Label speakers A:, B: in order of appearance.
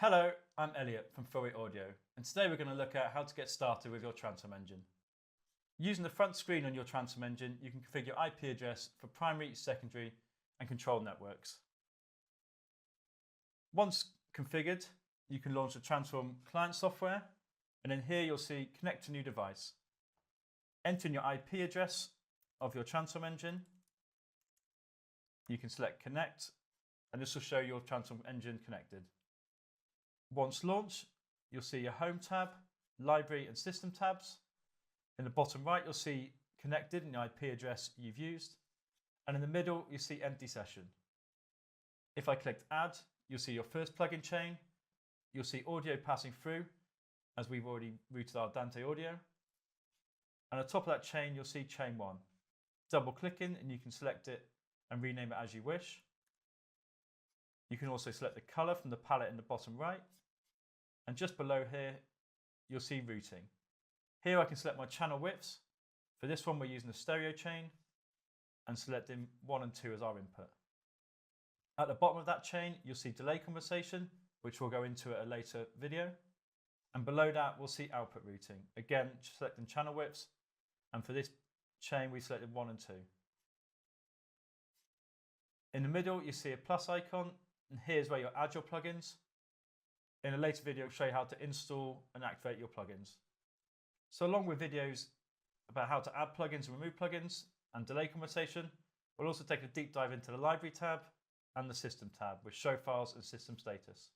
A: Hello, I'm Elliot from Fourier Audio, and today we're going to look at how to get started with your transform engine. Using the front screen on your transform engine, you can configure your IP address for primary, secondary, and control networks. Once configured, you can launch the Transform client software, and in here you'll see Connect to New Device. Enter in your IP address of your transform engine. You can select Connect, and this will show your transform engine connected. Once launched, you'll see your Home tab, Library and System tabs. In the bottom right, you'll see Connected and the IP address you've used. And in the middle, you see Empty Session. If I click Add, you'll see your first plugin chain. You'll see audio passing through, as we've already routed our Dante audio. And at the top of that chain, you'll see Chain 1. Double click in and you can select it and rename it as you wish. You can also select the color from the palette in the bottom right. And just below here, you'll see routing. Here I can select my channel widths. For this one, we're using the stereo chain and selecting 1 and 2 as our input. At the bottom of that chain, you'll see delay conversation, which we'll go into at a later video. And below that, we'll see output routing. Again, selecting channel widths. And for this chain, we selected 1 and 2. In the middle, you see a plus icon, and here's where you'll add your plugins. In a later video, I'll show you how to install and activate your plugins. So along with videos about how to add plugins and remove plugins and delay conversation, we'll also take a deep dive into the Library tab and the System tab with show files and system status.